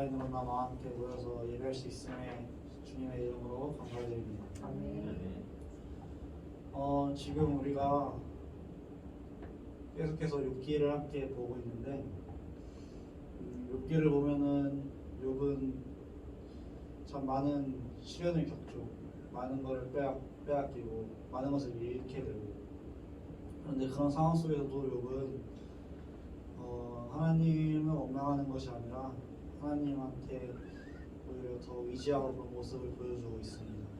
온라인으로나마 함께 모여서 예배할 수 있음에 주님의 이름으로 감사드립니다. 지금 우리가 계속해서 욥기를 함께 보고 있는데 욥기를 보면은 욥은 참 많은 시련을 겪죠. 많은 것을 빼앗기고 많은 것을 잃게 되고, 그런데 그런 상황 속에서도 욥은 하나님을 원망하는 것이 아니라 하나님한테 오히려 더 의지하고 그런 모습을 보여주고 있습니다.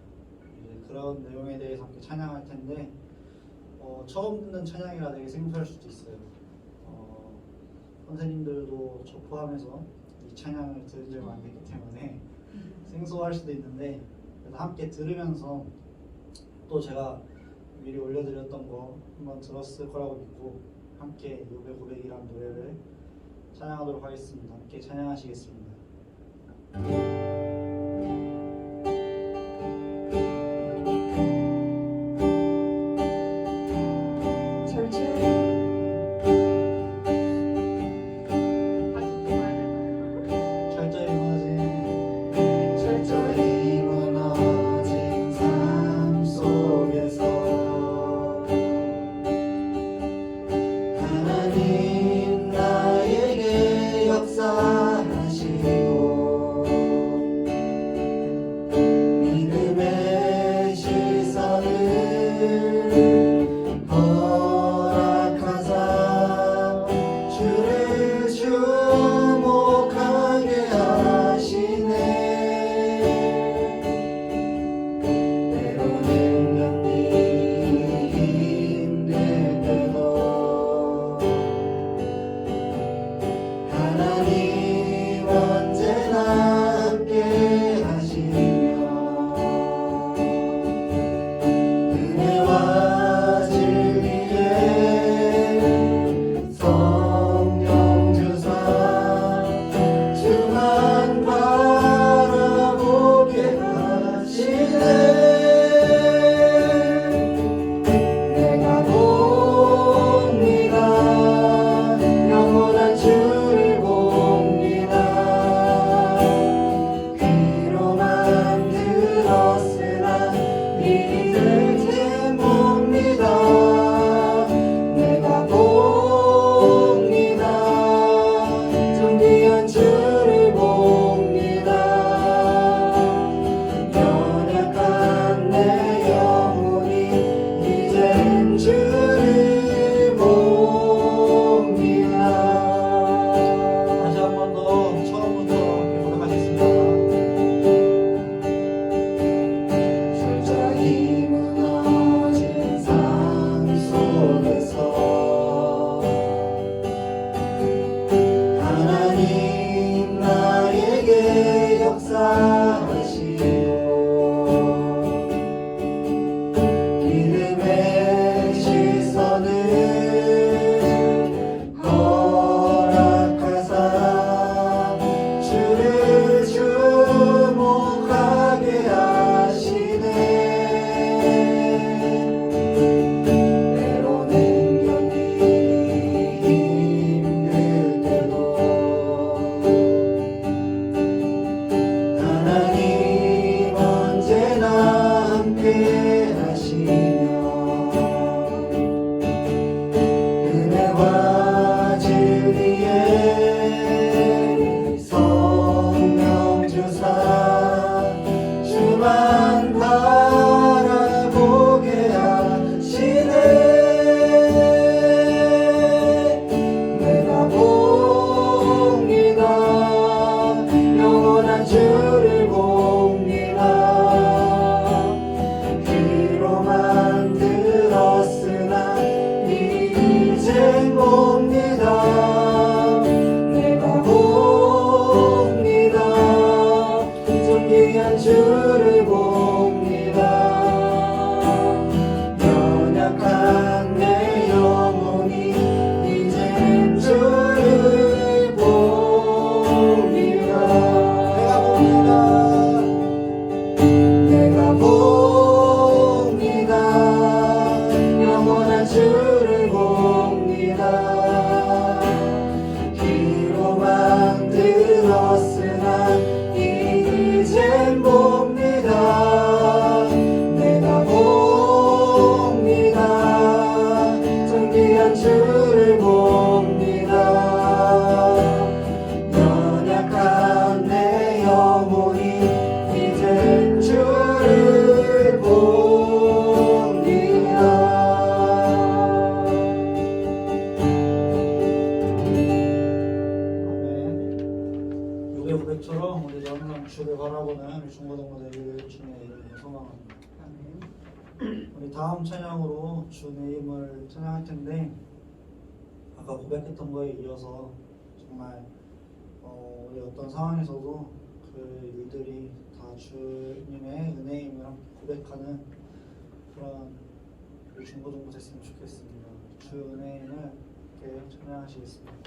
이제 그런 내용에 대해서 함께 찬양할 텐데 처음 듣는 찬양이라 되게 생소할 수도 있어요. 선생님들도 저 포함해서 이 찬양을 들은 적이 많이 됐기 때문에 생소할 수도 있는데, 그래서 함께 들으면서 또 제가 미리 올려드렸던 거 한번 들었을 거라고 믿고 함께 욥의 고백이라는 노래를 찬양하도록 하겠습니다. 함께 찬양하시겠습니다. 은혜와 진리의 성 것처럼 우리도 항상 주를 바라보는 우리 중고등부들 주님의 이름으로 소망합니다. 우리 다음 찬양으로 주의 이름을 찬양할 텐데 아까 고백했던 거에 이어서 정말 우리 어떤 상황에서도 그 일들이 다 주님의 은혜임을 함께 고백하는 그런 우리 중고등부 됐으면 좋겠습니다. 주 은혜임을 이렇게 찬양하시겠습니다.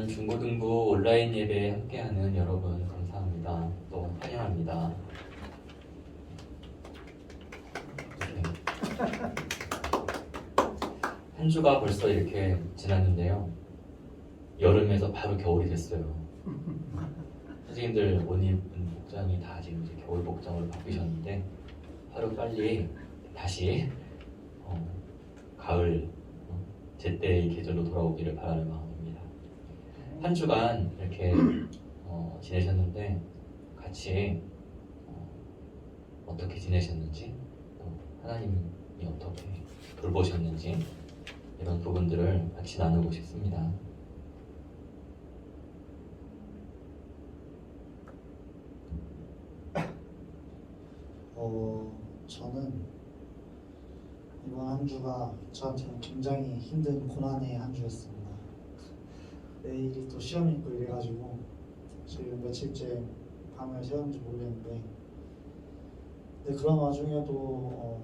중고등부 온라인 예배에 함께하는 여러분 감사합니다. 또 환영합니다. 네. 한 주가 벌써 이렇게 지났는데요. 여름에서 바로 겨울이 됐어요. 선생님들 옷 입은 복장이 다 지금 이제 겨울 복장으로 바뀌셨는데 하루 빨리 다시 가을 제때의 계절로 돌아오기를 바라는 마음입니다. 한 주간 이렇게 지내셨는데 같이 어떻게 지내셨는지 또 하나님이 어떻게 돌보셨는지 이런 부분들을 같이 나누고 싶습니다. 저는 이번 한 주가 저한테는 굉장히 힘든 고난의 한 주였습니다. 내일이 또 시험이 있고 이래가지고 지금 며칠째 밤을 새웠는지 모르겠는데, 근데 그런 와중에도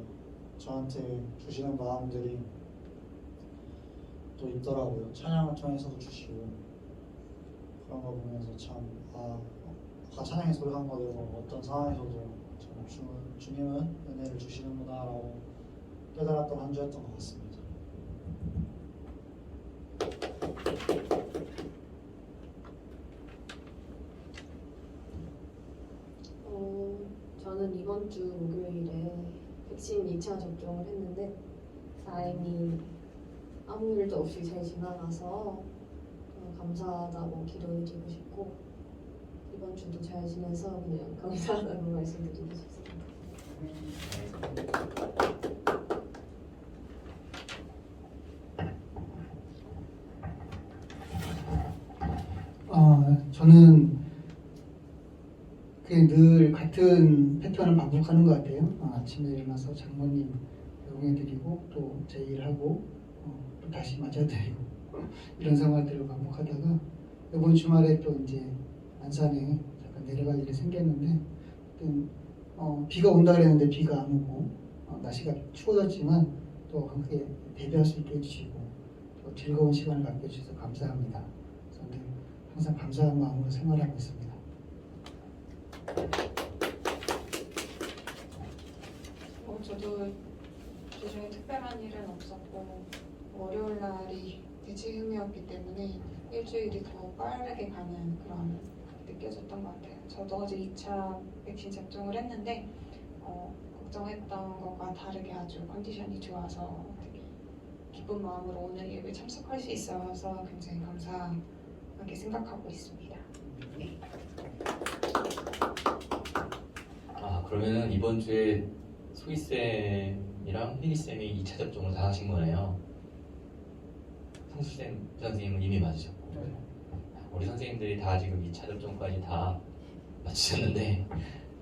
저한테 주시는 마음들이 또 있더라고요. 찬양을 통해서도 주시고, 그런 거 보면서 참 아까 찬양에 소리한 거대로 어떤 상황에서도 참 주님은 은혜를 주시는구나라고 깨달았던 한 주였던 것 같습니다. 저는 이번 주 목요일에 백신 2차 접종을 했는데 다행히 아무 일도 없이 잘 지나가서 감사하다고 기도드리고 싶고, 이번 주도 잘 지내서 그냥 감사하다고 말씀드리고 싶습니다. 저는 그냥 늘 같은 패턴을 반복하는 것 같아요. 아침에 일어나서 장모님 용해드리고 또 제 일하고 또 다시 맞아드리고 이런 생활들을 반복하다가 이번 주말에 또 이제 안산에 잠깐 내려갈 일이 생겼는데, 비가 온다 그랬는데 비가 안 오고 날씨가 추워졌지만 또 함께 대비할 수 있게 해주시고 또 즐거운 시간을 갖게 해주셔서 감사합니다. 그래서 늘 항상 감사한 마음으로 생활하고 있습니다. 저도 주중에 특별한 일은 없었고 월요일 날이 대치금이었기 때문에 일주일이 더 빠르게 가는 그런 느껴졌던 것 같아요. 저도 어제 2차 백신 접종을 했는데 걱정했던 것과 다르게 아주 컨디션이 좋아서 되게 기쁜 마음으로 오늘 예배 참석할 수 있어서 굉장히 감사하게 생각하고 있습니다. 네. 그러면은 이번 주에 소희쌤이랑 혜리쌤이 2차 접종을 다 하신 거네요. 성수쌤 선생님은 이미 맞으셨고, 우리 선생님들이 다 지금 2차 접종까지 다 맞추셨는데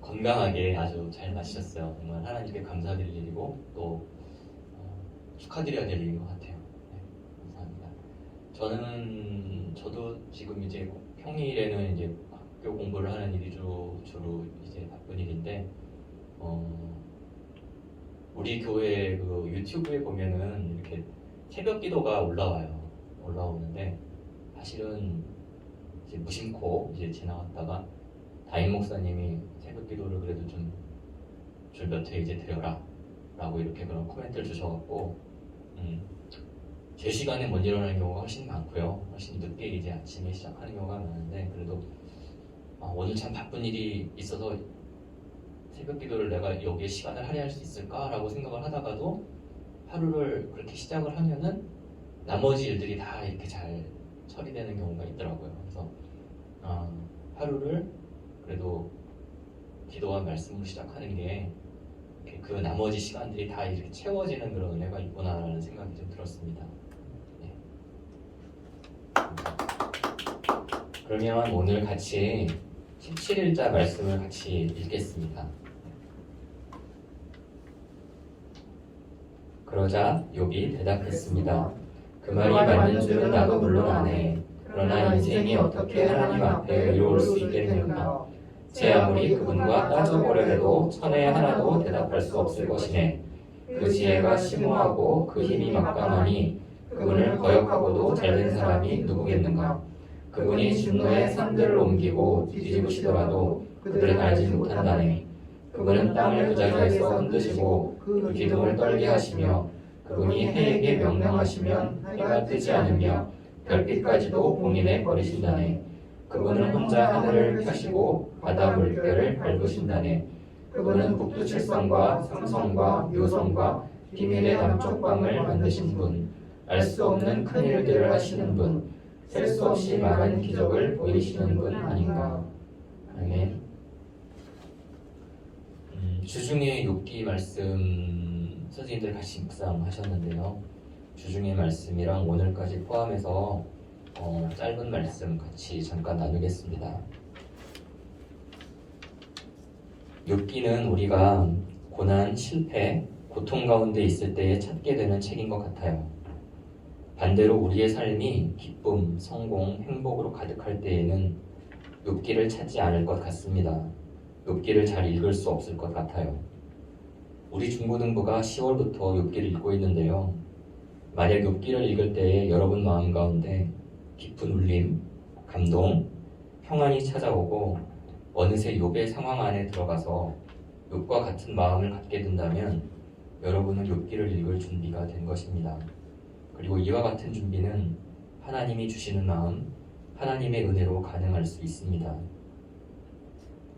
건강하게 아주 잘 맞으셨어요. 정말 하나님께 감사드릴 일이고 또 축하드려야 될 일인 것 같아요. 네, 감사합니다. 저도 지금 이제 평일에는 이제 학교 공부를 하는 일이 주로 이제 바쁜 일인데, 우리 교회 그 유튜브에 보면은 이렇게 새벽 기도가 올라오는데 사실은 이제 무심코 이제 지나갔다가 다임 목사님이 새벽 기도를 그래도 좀 줄 몇 회 이제 드려라 라고 이렇게 그런 코멘트를 주셔갖고 제 시간에 못 일어나는 경우가 훨씬 많고요. 훨씬 늦게 이제 아침에 시작하는 경우가 많은데, 그래도 오늘 참 바쁜 일이 있어서 새벽 기도를 내가 여기에 시간을 할애할 수 있을까라고 생각을 하다가도 하루를 그렇게 시작을 하면은 나머지 일들이 다 이렇게 잘 처리되는 경우가 있더라고요. 그래서 하루를 그래도 기도와 말씀으로 시작하는 게 그 나머지 시간들이 다 이렇게 채워지는 그런 은혜가 있구나라는 생각이 좀 들었습니다. 네. 그러면 오늘 같이 17일자 말씀을 같이 읽겠습니다. 그러자 욥이 대답했습니다. 그 말이 맞는 줄은 나도 물론 아네. 그러나 인생이 어떻게 하나님 앞에 의로울 수 있겠는가? 제 아무리 그분과 따져보려 해도 천에 하나도 대답할 수 없을 것이네. 그 지혜가 심오하고 그 힘이 막강하니 그분을 거역하고도 잘된 사람이 누구겠는가? 그분이 진노의 산들을 옮기고 뒤집으시더라도 그들은 알지 못한다네. 그분은 땅을 그 자리에서 흔드시고 그 기둥을 떨게 하시며, 그분이 해에게 명령하시면 해가 뜨지 않으며 별빛까지도 봉인해 버리신다네. 그분은 혼자 하늘을 펴시고 바다 물결을 밟으신다네. 그분은 북두칠성과 삼성과 묘성과 비밀의 남쪽 방을 만드신 분, 알 수 없는 큰 일들을 하시는 분, 셀 수 없이 많은 기적을 보이시는 분 아닌가. 아멘. 주중에 욥기 말씀 선생님들 같이 묵상하셨는데요. 주중의 말씀이랑 오늘까지 포함해서 짧은 말씀 같이 잠깐 나누겠습니다. 욥기는 우리가 고난, 실패, 고통 가운데 있을 때에 찾게 되는 책인 것 같아요. 반대로 우리의 삶이 기쁨, 성공, 행복으로 가득할 때에는 욥기를 찾지 않을 것 같습니다. 욥기를 잘 읽을 수 없을 것 같아요. 우리 중고등부가 10월부터 욥기를 읽고 있는데요. 만약 욥기를 읽을 때에 여러분 마음 가운데 깊은 울림, 감동, 평안이 찾아오고 어느새 욥의 상황 안에 들어가서 욥과 같은 마음을 갖게 된다면 여러분은 욥기를 읽을 준비가 된 것입니다. 그리고 이와 같은 준비는 하나님이 주시는 마음, 하나님의 은혜로 가능할 수 있습니다.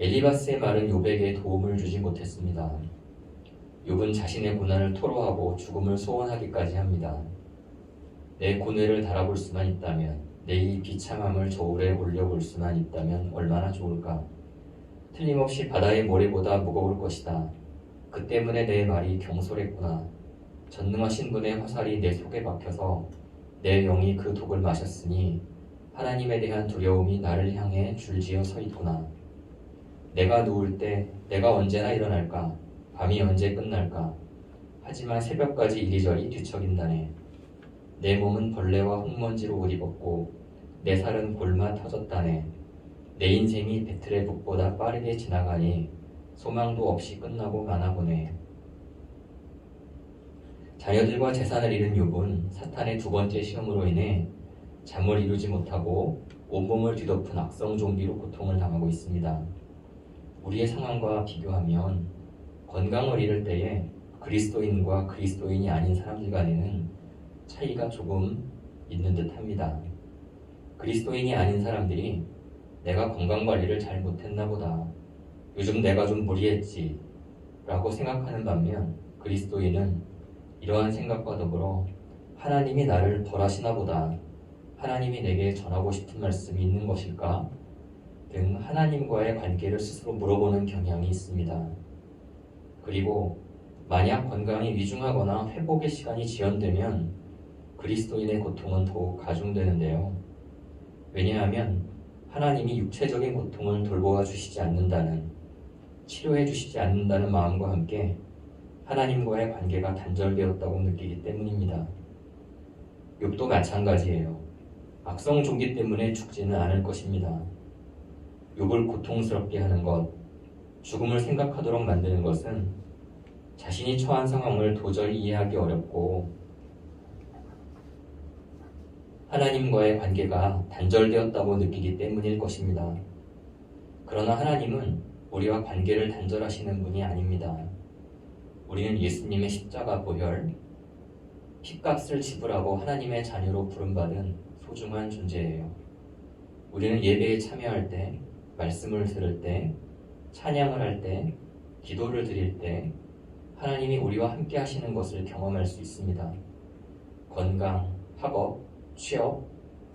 엘리바스의 말은 욥에게 도움을 주지 못했습니다. 욥은 자신의 고난을 토로하고 죽음을 소원하기까지 합니다. 내 고뇌를 달아볼 수만 있다면, 내 이 비참함을 저울에 올려볼 수만 있다면 얼마나 좋을까. 틀림없이 바다의 모래보다 무거울 것이다. 그 때문에 내 말이 경솔했구나. 전능하신 분의 화살이 내 속에 박혀서 내 영이 그 독을 마셨으니 하나님에 대한 두려움이 나를 향해 줄지어 서 있구나. 내가 누울 때 내가 언제나 일어날까? 밤이 언제 끝날까? 하지만 새벽까지 이리저리 뒤척인다네. 내 몸은 벌레와 흙먼지로 옷 입었고 내 살은 골마 터졌다네. 내 인생이 배틀의 북보다 빠르게 지나가니 소망도 없이 끝나고 마나 보네. 자녀들과 재산을 잃은 욥은 사탄의 두 번째 시험으로 인해 잠을 이루지 못하고 온몸을 뒤덮은 악성 좀비로 고통을 당하고 있습니다. 우리의 상황과 비교하면 건강을 잃을 때에 그리스도인과 그리스도인이 아닌 사람들 간에는 차이가 조금 있는 듯합니다. 그리스도인이 아닌 사람들이 내가 건강관리를 잘 못했나 보다, 요즘 내가 좀 무리했지 라고 생각하는 반면 그리스도인은 이러한 생각과 더불어 하나님이 나를 벌하시나 보다, 하나님이 내게 전하고 싶은 말씀이 있는 것일까 등 하나님과의 관계를 스스로 물어보는 경향이 있습니다. 그리고 만약 건강이 위중하거나 회복의 시간이 지연되면 그리스도인의 고통은 더욱 가중되는데요. 왜냐하면 하나님이 육체적인 고통을 돌보아 주시지 않는다는, 치료해 주시지 않는다는 마음과 함께 하나님과의 관계가 단절되었다고 느끼기 때문입니다. 욥도 마찬가지예요. 악성 종기 때문에 죽지는 않을 것입니다. 욥을 고통스럽게 하는 것, 죽음을 생각하도록 만드는 것은 자신이 처한 상황을 도저히 이해하기 어렵고 하나님과의 관계가 단절되었다고 느끼기 때문일 것입니다. 그러나 하나님은 우리와 관계를 단절하시는 분이 아닙니다. 우리는 예수님의 십자가 보혈, 핏값을 지불하고 하나님의 자녀로 부름받은 소중한 존재예요. 우리는 예배에 참여할 때, 말씀을 들을 때, 찬양을 할 때, 기도를 드릴 때 하나님이 우리와 함께 하시는 것을 경험할 수 있습니다. 건강, 학업, 취업,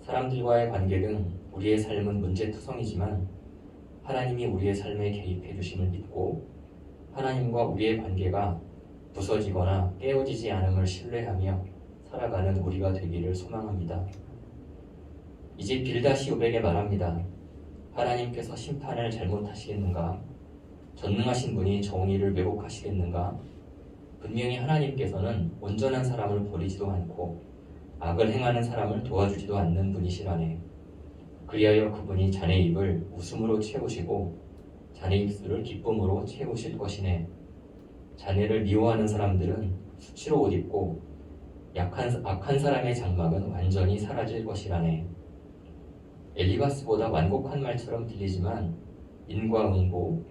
사람들과의 관계 등 우리의 삶은 문제투성이지만 하나님이 우리의 삶에 개입해 주심을 믿고 하나님과 우리의 관계가 부서지거나 깨어지지 않음을 신뢰하며 살아가는 우리가 되기를 소망합니다. 이제 빌다시 욥에게 말합니다. 하나님께서 심판을 잘못하시겠는가? 전능하신 분이 정의를 왜곡하시겠는가? 분명히 하나님께서는 온전한 사람을 버리지도 않고 악을 행하는 사람을 도와주지도 않는 분이시라네. 그리하여 그분이 자네 입을 웃음으로 채우시고 자네 입술을 기쁨으로 채우실 것이네. 자네를 미워하는 사람들은 수치로 옷 입고 악한 사람의 장막은 완전히 사라질 것이라네. 엘리바스보다 완곡한 말처럼 들리지만 인과응보,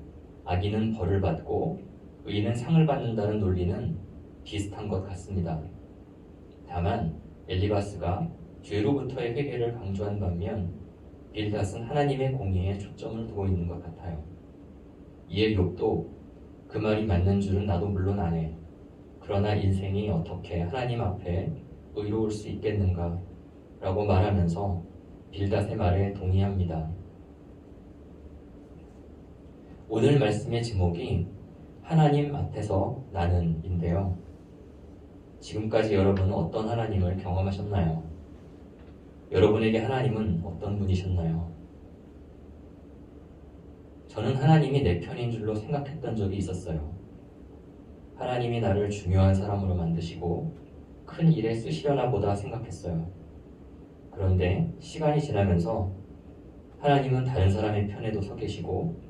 악인은 벌을 받고 의인은 상을 받는다는 논리는 비슷한 것 같습니다. 다만 엘리바스가 죄로부터의 회개를 강조한 반면 빌닷은 하나님의 공의에 초점을 두고 있는 것 같아요. 이에 욥도 그 말이 맞는 줄은 나도 물론 아네. 그러나 인생이 어떻게 하나님 앞에 의로울 수 있겠는가? 라고 말하면서 빌닷의 말에 동의합니다. 오늘 말씀의 제목이 하나님 앞에서 나는인데요. 지금까지 여러분은 어떤 하나님을 경험하셨나요? 여러분에게 하나님은 어떤 분이셨나요? 저는 하나님이 내 편인 줄로 생각했던 적이 있었어요. 하나님이 나를 중요한 사람으로 만드시고 큰 일에 쓰시려나 보다 생각했어요. 그런데 시간이 지나면서 하나님은 다른 사람의 편에도 서 계시고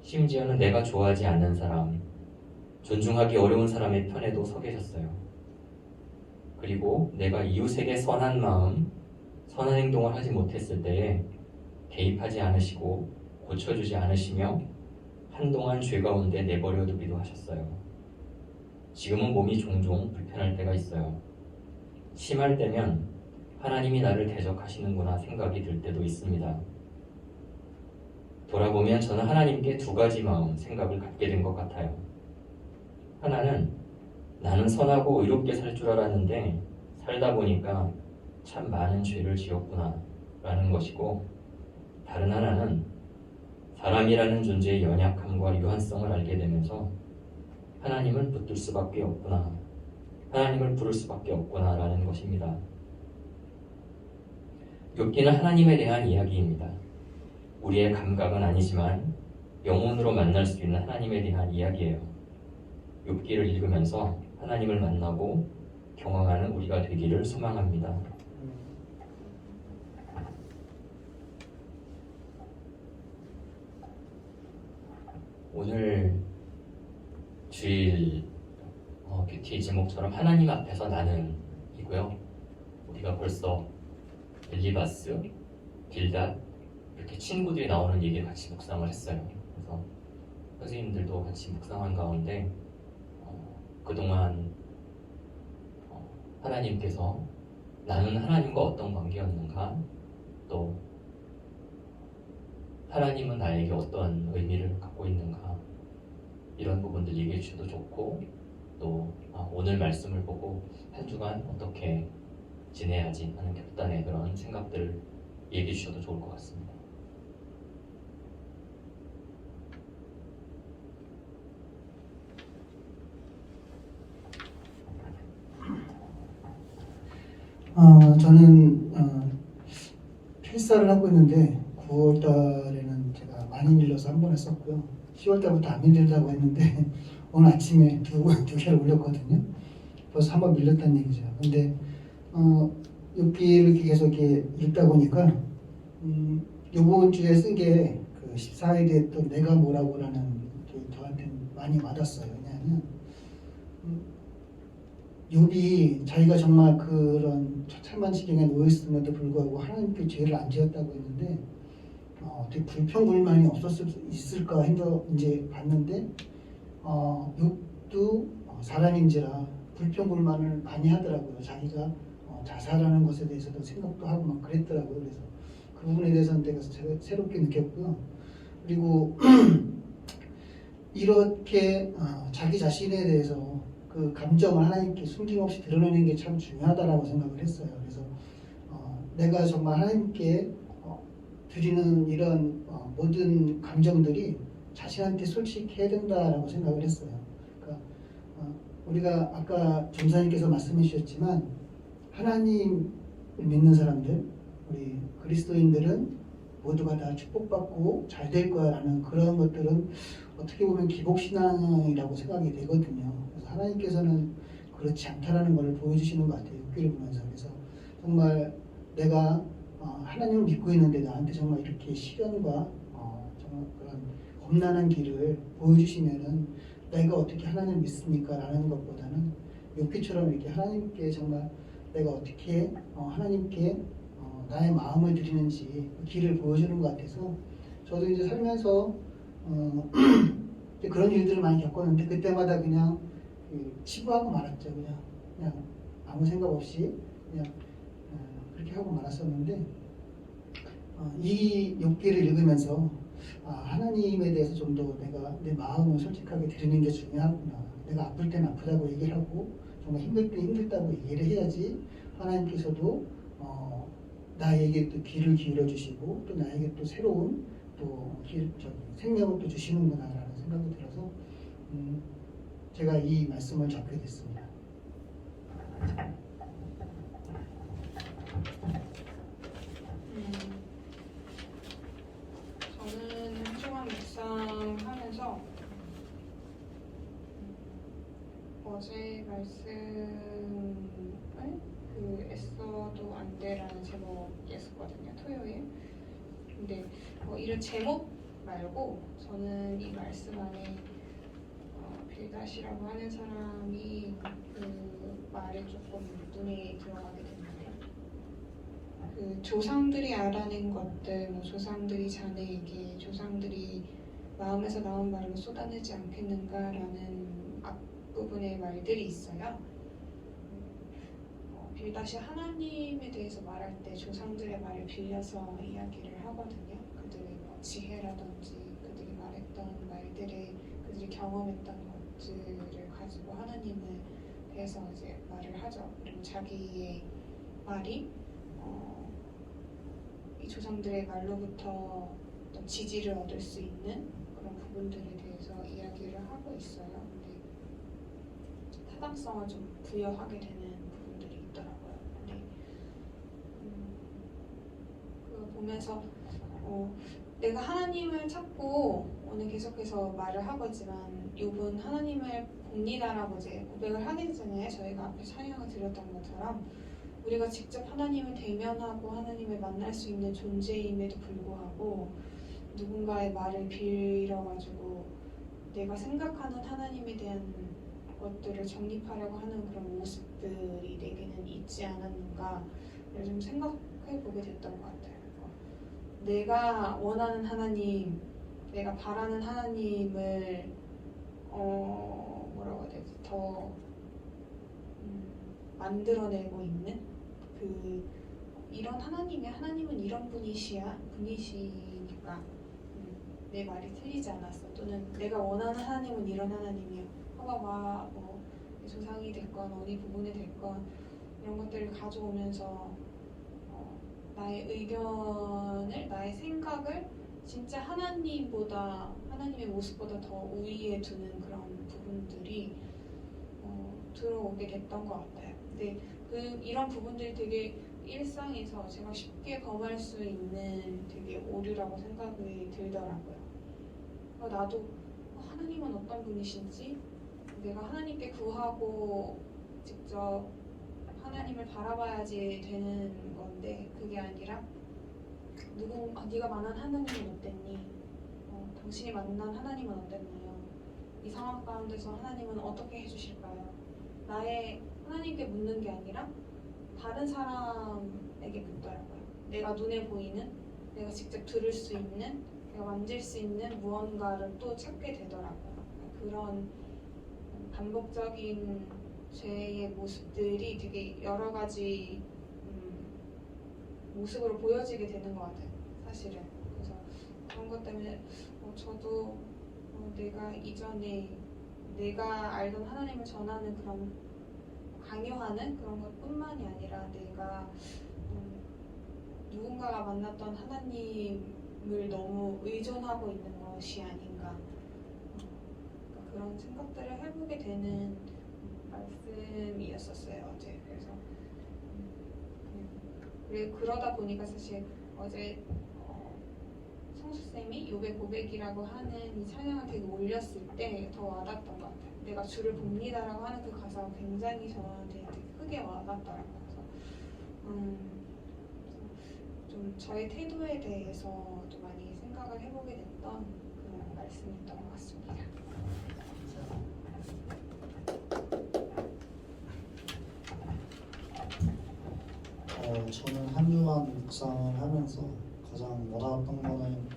심지어는 내가 좋아하지 않는 사람, 존중하기 어려운 사람의 편에도 서 계셨어요. 그리고 내가 이웃에게 선한 마음, 선한 행동을 하지 못했을 때에 개입하지 않으시고 고쳐주지 않으시며 한동안 죄 가운데 내버려 두기도 하셨어요. 지금은 몸이 종종 불편할 때가 있어요. 심할 때면 하나님이 나를 대적하시는구나 생각이 들 때도 있습니다. 돌아보면 저는 하나님께 두 가지 마음, 생각을 갖게 된 것 같아요. 하나는 나는 선하고 의롭게 살 줄 알았는데 살다 보니까 참 많은 죄를 지었구나 라는 것이고, 다른 하나는 사람이라는 존재의 연약함과 유한성을 알게 되면서 하나님을 붙들 수밖에 없구나, 하나님을 부를 수밖에 없구나 라는 것입니다. 욥기는 하나님에 대한 이야기입니다. 우리의 감각은 아니지만 영혼으로 만날 수 있는 하나님에 대한 이야기예요. 욥기를 읽으면서 하나님을 만나고 경험하는 우리가 되기를 소망합니다. 오늘 주일 큐티 제목처럼 하나님 앞에서 나는 이고요. 우리가 벌써 엘리바스, 빌닷 이렇게 친구들이 나오는 얘기를 같이 묵상을 했어요. 그래서 선생님들도 같이 묵상한 가운데 그동안 하나님께서 나는 하나님과 어떤 관계였는가, 또 하나님은 나에게 어떤 의미를 갖고 있는가, 이런 부분들 얘기해 주셔도 좋고, 또 오늘 말씀을 보고 한 주간 어떻게 지내야지 하는 결단의 그런 생각들을 얘기해 주셔도 좋을 것 같습니다. 저는 필사를 하고 있는데 9월 달에는 제가 많이 밀려서 한 번 했었고요. 10월 달부터 안 밀린다고 했는데 오늘 아침에 두 개를 올렸거든요. 벌써 한 번 밀렸다는 얘기죠. 근데 욥기를 이렇게 계속 이렇게 읽다 보니까 이번 주에 쓴 게 그 14일에 또 내가 뭐라고라는 게 저한테 많이 와닿았어요. 왜냐하면 욥이 자기가 정말 그런 처참한 지경에 놓였음에도 불구하고 하나님께 죄를 안 지었다고 했는데 어떻게 불평불만이 있을까 해서 이제 봤는데 욥도 사람인지라 불평불만을 많이 하더라고요. 자기가 자살하는 것에 대해서도 생각도 하고 막 그랬더라고요. 그래서 그 부분에 대해서는 내가 새롭게 느꼈고요. 그리고 이렇게 자기 자신에 대해서 그 감정을 하나님께 숨김없이 드러내는 게 참 중요하다라고 생각을 했어요. 그래서 내가 정말 하나님께 드리는 이런 모든 감정들이 자신한테 솔직해야 된다라고 생각을 했어요. 그러니까 우리가 아까 전사님께서 말씀해 주셨지만 하나님을 믿는 사람들, 우리 그리스도인들은 모두가 다 축복받고 잘 될 거야라는 그런 것들은 어떻게 보면 기복신앙이라고 생각이 되거든요. 그래서 하나님께서는 그렇지 않다라는 걸 보여주시는 것 같아요. 욥기를 보면서. 그래서 정말 내가 하나님을 믿고 있는데 나한테 정말 이렇게 시련과 정말 그런 험난한 길을 보여주시면은 내가 어떻게 하나님을 믿습니까? 라는 것보다는 욥기처럼 이렇게 하나님께 정말 내가 어떻게 하나님께 나의 마음을 드리는지 그 길을 보여주는 것 같아서 저도 이제 살면서 그런 일들을 많이 겪었는데 그때마다 그냥 치부하고 말았죠. 그냥 아무 생각 없이 그냥 그렇게 하고 말았었는데 이 욥기를 읽으면서 하나님에 대해서 좀 더 내가 내 마음을 솔직하게 드리는 게 중요하구나. 내가 아플 때는 아프다고 얘기를 하고 정말 힘들 때 힘들다고 얘기를 해야지 하나님께서도 나에게 또 귀를 기울여 주시고 또 나에게 또 새로운 또 생명을 또 주시는구나라는 생각이 들어서 제가 이 말씀을 적게 됐습니다. 저는 한 주간 묵상 어제 말씀을 그 애써도 안 돼라는 제목이었거든요. 토요일. 근데 이런 제목 말고 저는 이 말씀 안에 빌닷이라고 하는 사람이 그 말에 조금 눈에 들어가게 됐는데 그 조상들이 알아낸 것들, 뭐 조상들이 자네에게 조상들이 마음에서 나온 말을 쏟아내지 않겠는가라는 앞부분의 말들이 있어요. 빌닷이 하나님에 대해서 말할 때 조상들의 말을 빌려서 이야기를 하거든요. 그들의 뭐 지혜라든지 그들이 말했던 말들에 그들이 경험했던 것들을 가지고 하나님에 대해서 이제 말을 하죠. 그리고 자기의 말이 이 조상들의 말로부터 어떤 지지를 얻을 수 있는 그런 부분들에 대해서 이야기를 하고 있어요. 근데 타당성을 좀 부여하게 되는 부분들이 있더라고요. 근데 그거 보면서 내가 하나님을 찾고 오늘 계속해서 말을 하고 있지만 욥은 하나님을 봅니다라고 이제 고백을 하게 되잖아요. 저희가 앞에 찬양을 드렸던 것처럼 우리가 직접 하나님을 대면하고 하나님을 만날 수 있는 존재임에도 불구하고 누군가의 말을 빌어가지고 내가 생각하는 하나님에 대한 것들을 정립하려고 하는 그런 모습들이 내게는 있지 않았는가를 좀 생각해 보게 됐던 것 같아요. 내가 원하는 하나님, 내가 바라는 하나님을 뭐라고 해야 되지? 더 만들어내고 있는 이런 하나님은 이런 분이시니까 내 말이 틀리지 않았어. 또는 내가 원하는 하나님은 이런 하나님이야. 봐봐, 뭐 조상이 됐건 어디 부분이 됐건 이런 것들을 가져오면서 나의 의견을, 나의 생각을 진짜 하나님의 모습보다 더 우위에 두는 그런 부분들이 들어오게 됐던 것 같아요. 근데 이런 부분들이 되게 일상에서 제가 쉽게 범할 수 있는 되게 오류라고 생각이 들더라고요. 나도 하나님은 어떤 분이신지 내가 하나님께 구하고 직접 하나님을 바라봐야지 되는 건데 그게 아니라 네가 만난 하나님은 어땠니? 당신이 만난 하나님은 어땠나요? 이 상황 가운데서 하나님은 어떻게 해주실까요? 나의 하나님께 묻는 게 아니라 다른 사람에게 묻더라고요. 내가 눈에 보이는, 내가 직접 들을 수 있는, 내가 만질 수 있는 무언가를 또 찾게 되더라고요. 그런 반복적인 죄의 모습들이 되게 여러 가지 모습으로 보여지게 되는 것 같아요. 사실은. 그래서 그런 것 때문에 저도 내가 이전에 내가 알던 하나님을 전하는 그런 강요하는 그런 것뿐만이 아니라 내가 누군가가 만났던 하나님을 너무 의존하고 있는 것이 아닌가 그런 생각들을 해보게 되는 말씀이었었어요 어제. 그래서 그러다 보니까 사실 어제 성수쌤이 욥의 고백이라고 하는 이 찬양을 되게 올렸을 때 더 와닿았던 것 같아요. 내가 주를 봅니다라고 하는 그 가사가 굉장히 저한테 되게 크게 와닿더라고요. 그래서 좀 저의 태도에 대해서도 많이 생각을 해보게 됐던 그런 말씀이었던 것 같습니다. 저는 한 주간 묵상을 하면서 가장 와닿았던 거는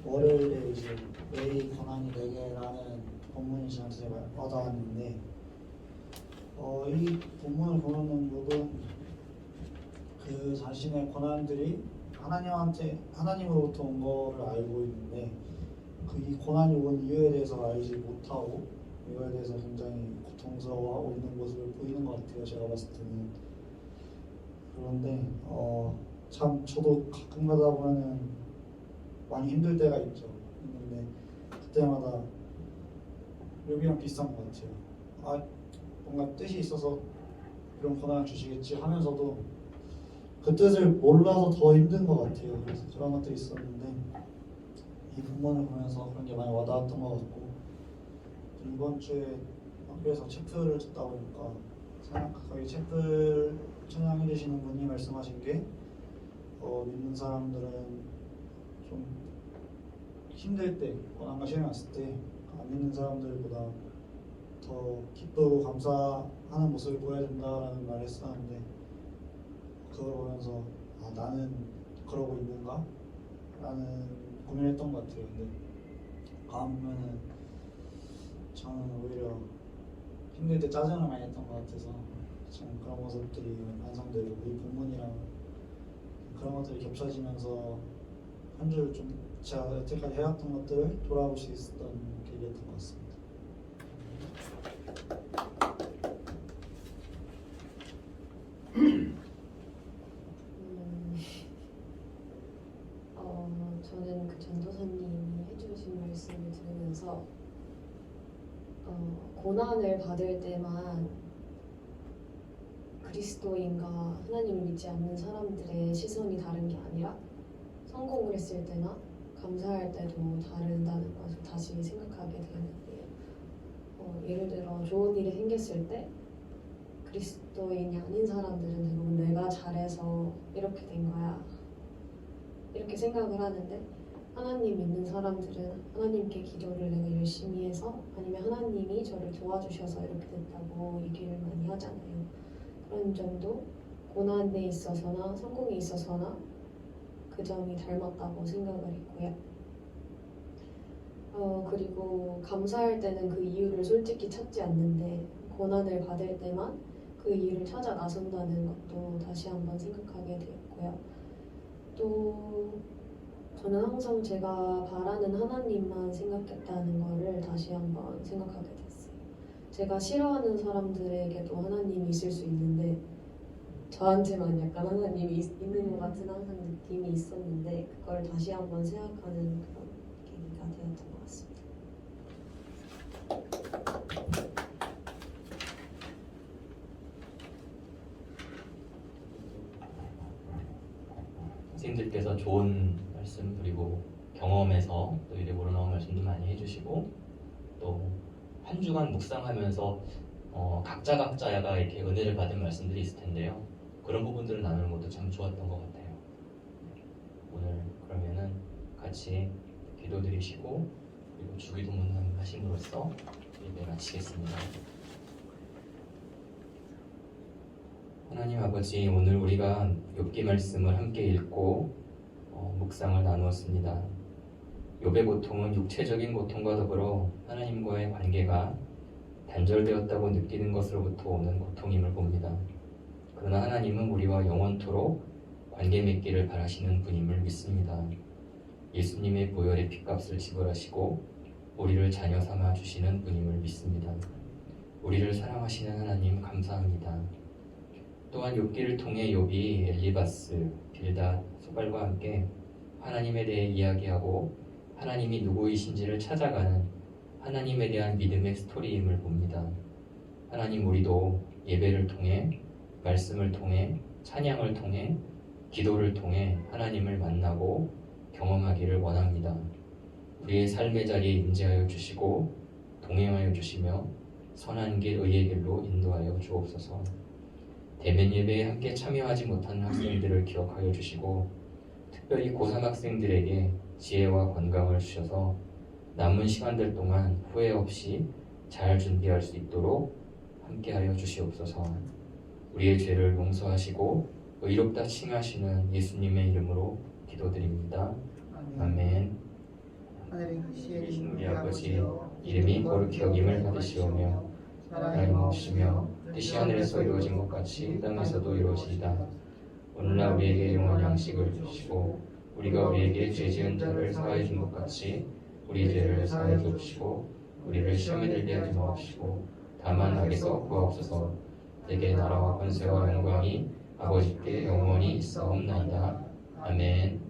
월요일에 이제 내 권한이 내게라는 본문이 저한테 제가 와닿았는데 이 본문을 보면은 욥은 그 자신의 권한들이 하나님으로부터 온 거를 알고 있는데 이 권한이 온 이유에 대해서 알지 못하고 이거에 대해서 굉장히 고통스러워하고 있는 모습을 보이는 것 같아요. 제가 봤을 때는. 그런데 참 저도 가끔 가다 보면은 많이 힘들 때가 있는데 그때마다 욥이랑 비슷한 것 같아요. 뭔가 뜻이 있어서 이런 권한을 주시겠지 하면서도 그 뜻을 몰라서 더 힘든 것 같아요. 그래서 그런 것들이 있었는데 이 본문을 보면서 그런 게 많이 와닿았던 것 같고 이번 주에 학교에서 체프를 듣다 보니까 거기 체프 찬양해 주시는 분이 말씀하신 게 믿는 사람들은 좀 힘들 때, 고난과 시련이 왔을 때 안 믿는 사람들보다 더 기쁘고 감사하는 모습을 보여야 된다라는 말을 했었는데, 그걸 보면서 나는 그러고 있는가? 라는 고민을 했던 것 같아요. 근데 가만 보면은 저는 오히려 힘들 때 짜증을 많이 했던 것 같아서 참 그런 모습들이 완성되고, 우리 본문이랑 그런 것들이 겹쳐지면서 한 주 좀 제가 여태까지 해왔던 것들을 돌아볼 수 있었던 계기였던 것 같습니다. 저는 그 전도사님이 해주신 말씀을 들으면서 고난을 받을 때만 그리스도인과 하나님을 믿지 않는 사람들의 시선이 다른 게 아니라 성공을 했을 때나 감사할 때도 다르다는 것을 다시 생각하게 되는데요. 예를 들어 좋은 일이 생겼을 때 그리스도인이 아닌 사람들은 대부분 내가 잘해서 이렇게 된 거야 이렇게 생각을 하는데, 하나님 믿는 사람들은 하나님께 기도를 내가 열심히 해서 아니면 하나님이 저를 도와주셔서 이렇게 됐다고 얘기를 많이 하잖아요. 그런 점도 고난에 있어서나 성공에 있어서나 그 점이 닮았다고 생각을 했고요. 그리고 감사할 때는 그 이유를 솔직히 찾지 않는데 고난을 받을 때만 그 이유를 찾아 나선다는 것도 다시 한번 생각하게 되었고요. 또 저는 항상 제가 바라는 하나님만 생각했다는 거를 다시 한번 생각하게 됐어요. 제가 싫어하는 사람들에게도 하나님이 있을 수 있는데 저한테만 약간 하나님이 있는 것 같은 항상 느낌이 있었는데, 그걸 다시 한번 생각하는 그런 계기가 되었던 것 같습니다. 선생님들께서 좋은 말씀, 그리고 경험에서 또 이래 우러나온 말씀도 많이 해주시고, 또 한 주간 묵상하면서 각자가 이렇게 은혜를 받은 말씀들이 있을 텐데요. 그런 부분들을 나누는 것도 참 좋았던 것 같아요. 오늘 그러면은 같이 기도드리시고 그리고 주기도문 하심으로써 예배 마치겠습니다. 하나님 아버지, 오늘 우리가 욥기 말씀을 함께 읽고 묵상을 나누었습니다. 욥의 고통은 육체적인 고통과 더불어 하나님과의 관계가 단절되었다고 느끼는 것으로부터 오는 고통임을 봅니다. 그러나 하나님은 우리와 영원토록 관계 맺기를 바라시는 분임을 믿습니다. 예수님의 보혈의 핏값을 지불하시고 우리를 자녀 삼아 주시는 분임을 믿습니다. 우리를 사랑하시는 하나님 감사합니다. 또한 욥기를 통해 욥이 엘리바스, 빌닷, 소발과 함께 하나님에 대해 이야기하고 하나님이 누구이신지를 찾아가는 하나님에 대한 믿음의 스토리임을 봅니다. 하나님, 우리도 예배를 통해, 말씀을 통해, 찬양을 통해, 기도를 통해 하나님을 만나고 경험하기를 원합니다. 우리의 삶의 자리에 임재하여 주시고 동행하여 주시며 선한 길, 의의 길로 인도하여 주옵소서. 대면 예배에 함께 참여하지 못한 학생들을 기억하여 주시고 특별히 고3 학생들에게 지혜와 건강을 주셔서 남은 시간들 동안 후회 없이 잘 준비할 수 있도록 함께하여 주시옵소서. 우리의 죄를 용서하시고 의롭다 칭하시는 예수님의 이름으로 기도드립니다. 아멘. 하늘에 계신 우리 아버지, 이름이 거룩히 여김을 받으시오며 나라의 몫이며 뜻이 하늘에서 이루어진 것 같이 땅에서도 이루어지이다. 오늘날 우리에게 영원한 양식을 주시고 우리가 우리에게 죄 지은 자를 사하여 준 것 같이 우리 죄를 사하여 주옵시고 우리를 시험에 들게 하지 마옵시고 다만 악에서 구하옵소서. 내게 나라와 권세와 영광이 아버지께 영원히 있사옵나이다. 아멘.